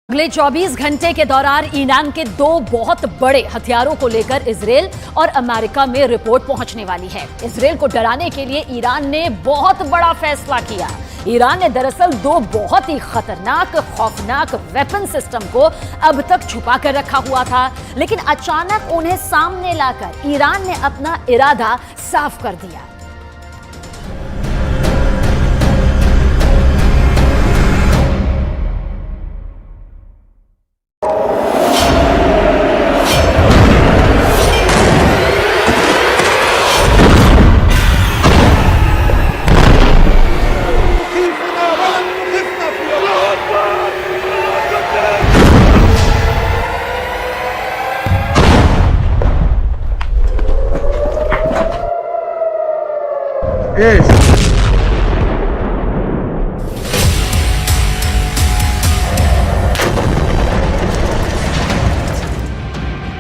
अगले 24 घंटे के दौरान ईरान के दो बहुत बड़े हथियारों को लेकर इजरायल और अमेरिका में रिपोर्ट पहुंचने वाली है। इजरायल को डराने के लिए ईरान ने बहुत बड़ा फैसला किया। ईरान ने दरअसल दो बहुत ही खतरनाक खौफनाक वेपन सिस्टम को अब तक छुपा कर रखा हुआ था, लेकिन अचानक उन्हें सामने लाकर ईरान ने अपना इरादा साफ कर दिया।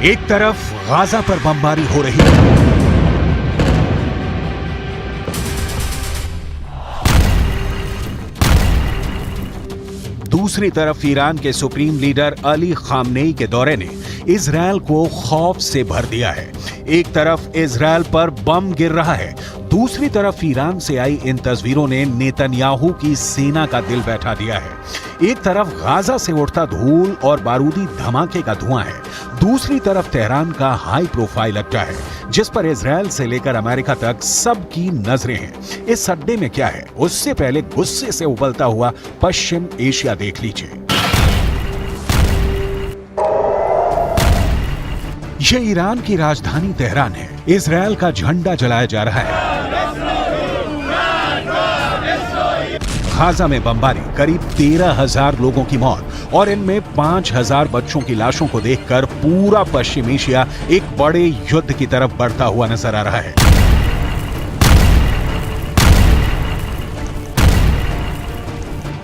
एक तरफ गाजा पर बमबारी हो रही है, दूसरी तरफ ईरान के सुप्रीम लीडर अली खामनेई के दौरे ने इजरायल को खौफ से भर दिया है। एक तरफ इजरायल पर बम गिर रहा है, दूसरी तरफ ईरान से आई इन तस्वीरों ने नेतन्याहू की सेना का दिल बैठा दिया है। एक तरफ गाजा से उठता धूल और बारूदी धमाके का धुआं है, दूसरी तरफ तेहरान का हाई प्रोफाइल अड्डा है जिस पर इजरायल से लेकर अमेरिका तक सबकी नजरें हैं। इस अड्डे में क्या है, उससे पहले गुस्से से उबलता हुआ पश्चिम एशिया देख लीजिए। ये ईरान की राजधानी तेहरान है। इजरायल का झंडा जलाया जा रहा है। गाजा में बमबारी, करीब 13,000 लोगों की मौत और इनमें 5,000 बच्चों की लाशों को देखकर पूरा पश्चिम एशिया एक बड़े युद्ध की तरफ बढ़ता हुआ नजर आ रहा है।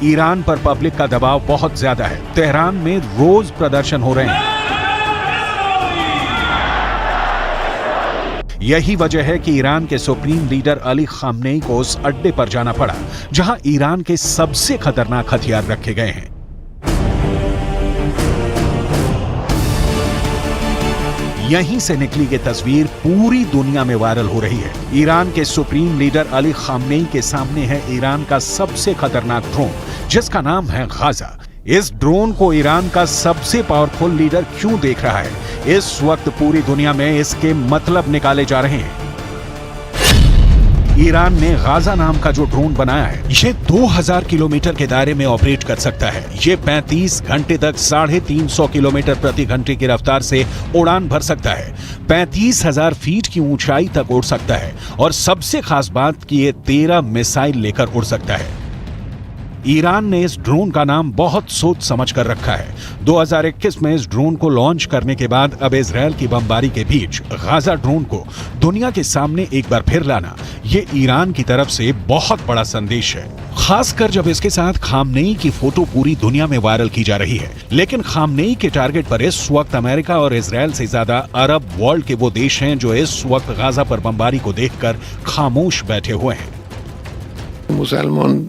ईरान पर पब्लिक का दबाव बहुत ज्यादा है। तेहरान में रोज प्रदर्शन हो रहे हैं। यही वजह है कि ईरान के सुप्रीम लीडर अली खामनेई को उस अड्डे पर जाना पड़ा जहां ईरान के सबसे खतरनाक हथियार रखे गए हैं। यहीं से निकली ये तस्वीर पूरी दुनिया में वायरल हो रही है। ईरान के सुप्रीम लीडर अली खामनेई के सामने है ईरान का सबसे खतरनाक ड्रोन जिसका नाम है गाजा। इस ड्रोन को ईरान का सबसे पावरफुल लीडर क्यों देख रहा है? इस वक्त पूरी दुनिया में इसके मतलब निकाले जा रहे हैं। ईरान ने गाजा नाम का जो ड्रोन बनाया है, ये 2000 किलोमीटर के दायरे में ऑपरेट कर सकता है। ये 35 घंटे तक 350 किलोमीटर प्रति घंटे की रफ्तार से उड़ान भर सकता है। 35,000 फीट की ऊंचाई तक उड़ सकता है और सबसे खास बात कि ये 13 मिसाइल लेकर उड़ सकता है। ईरान ने इस ड्रोन का नाम बहुत सोच समझ कर रखा है। 2021 में इस ड्रोन को लॉन्च करने के बाद अब इजरायल की बमबारी के बीच गाजा ड्रोन को दुनिया के सामने एक बार फिर लाना, ये ईरान की तरफ से बहुत बड़ा संदेश है। खासकर जब इसके साथ खामनेई की फोटो पूरी दुनिया में वायरल की जा रही है। लेकिन खामनेई के टारगेट पर इस वक्त अमेरिका और इजरायल से ज्यादा अरब वर्ल्ड के वो देश हैं जो इस वक्त गाजा पर बमबारी को देखकर खामोश बैठे हुए हैं। मुसलमान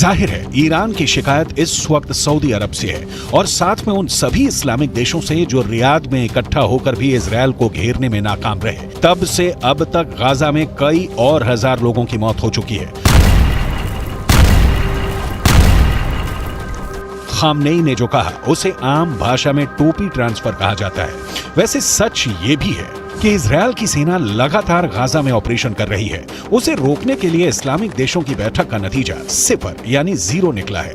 जाहिर है ईरान की शिकायत इस वक्त सऊदी अरब से है और साथ में उन सभी इस्लामिक देशों से जो रियाद में इकट्ठा होकर भी इजरायल को घेरने में नाकाम रहे। तब से अब तक गाजा में कई और हजार लोगों की मौत हो चुकी है। खामनेई ने जो कहा उसे आम भाषा में टोपी ट्रांसफर कहा जाता है। वैसे सच ये भी है कि इजरायल की सेना लगातार गाजा में ऑपरेशन कर रही है। उसे रोकने के लिए इस्लामिक देशों की बैठक का नतीजा 0 यानी 0 निकला है।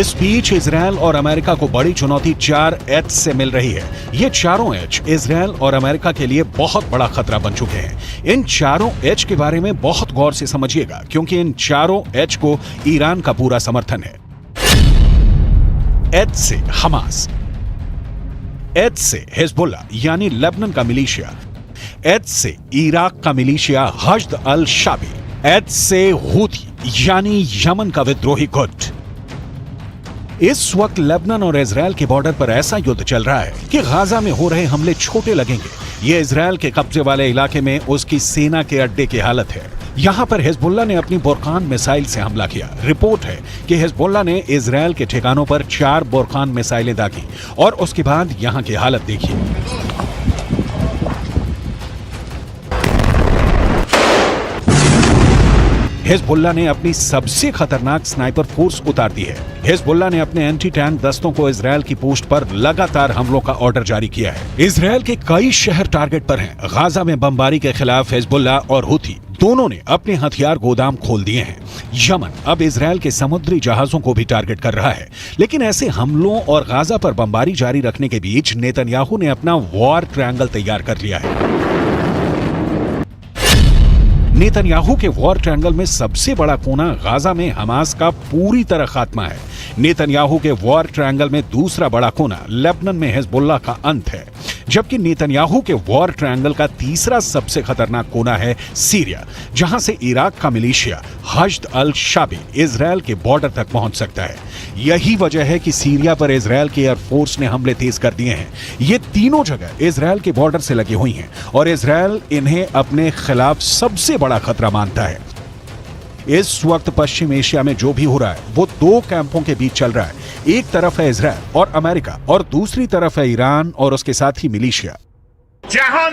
इस बीच इजरायल और अमेरिका को बड़ी चुनौती 4H से मिल रही है। ये चारों H इजरायल और अमेरिका के लिए बहुत बड़ा खतरा बन चुके हैं। इन चारों H के बारे में बहुत गौर से समझिएगा, क्योंकि इन चारों H को ईरान का पूरा समर्थन है। H से हमास, H से हिजबुल्लाह यानी लेबनान का मिलिशिया, H से इराक का मिलिशिया हश्द अल शाबी, H से हूथी यानी यमन का विद्रोही गुट। इस वक्त लेबनान और इजरायल के बॉर्डर पर ऐसा युद्ध चल रहा है कि गाजा में हो रहे हमले छोटे लगेंगे। ये इजरायल के कब्जे वाले इलाके में उसकी सेना के अड्डे की हालत है। यहां पर हिजबुल्लाह ने अपनी बुरकान मिसाइल से हमला किया। रिपोर्ट है कि हिजबुल्लाह ने इजरायल के ठिकानों पर 4 बुरकान मिसाइलें दागी और उसके बाद यहां की हालत देखिए। हिजबुल्लाह ने अपनी सबसे खतरनाक स्नाइपर फोर्स उतार दी है। हिजबुल्लाह ने अपने एंटी टैंक दस्तों को इजरायल की पोस्ट पर लगातार हमलों का ऑर्डर जारी किया है। इजरायल के कई शहर टारगेट पर हैं। गाजा में बमबारी के खिलाफ हिजबुल्लाह और हूथी दोनों ने अपने हथियार गोदाम खोल दिए हैं। यमन अब इजरायल के समुद्री जहाजों को भी टारगेट कर रहा है। लेकिन ऐसे हमलों और गाजा पर बमबारी जारी रखने के बीच नेतन्याहू ने अपना वॉर ट्रायंगल तैयार कर लिया है। नेतन्याहू के वॉर ट्रायंगल में सबसे बड़ा कोना गाजा में हमास का पूरी तरह खात्मा है। नेतन्याहू के वॉर ट्रायंगल में दूसरा बड़ा कोना लेबनान में हिजबुल्लाह का अंत है, जबकि नेतन्याहू के वॉर ट्रायंगल का तीसरा सबसे खतरनाक कोना है सीरिया, जहां से इराक का मिलिशिया हश्द अल शाबी इजरायल के बॉर्डर तक पहुंच सकता है। यही वजह है कि सीरिया पर इजरायल की एयरफोर्स ने हमले तेज कर दिए हैं। ये तीनों जगह इजरायल के बॉर्डर से लगी हुई हैं और इजरायल इन्हें अपने खिलाफ सबसे बड़ा खतरा मानता है। इस वक्त पश्चिम एशिया में जो भी हो रहा है वो 2 कैंपों के बीच चल रहा है। एक तरफ है इजरायल और अमेरिका और दूसरी तरफ है ईरान और उसके साथ ही मिलिशिया। जहान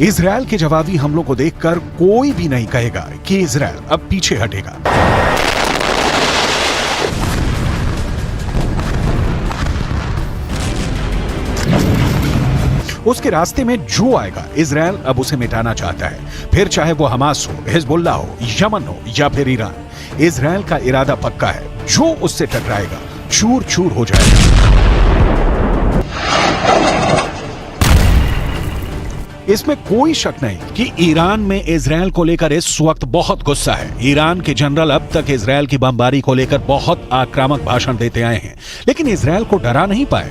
इजरायल के जवाबी हमलों को देखकर कोई भी नहीं कहेगा कि इजरायल अब पीछे हटेगा। उसके रास्ते में जो आएगा इजरायल अब उसे मिटाना चाहता है, फिर चाहे वो हमास हो, हिजबुल्लाह हो, यमन हो या फिर ईरान। इजरायल का इरादा पक्का है, जो उससे टकराएगा चूर चूर हो जाएगा। इसमें कोई शक नहीं कि ईरान में इजरायल को लेकर इस वक्त बहुत गुस्सा है। ईरान के जनरल अब तक इजरायल की बमबारी को लेकर बहुत आक्रामक भाषण देते आए हैं, लेकिन इजरायल को डरा नहीं पाए।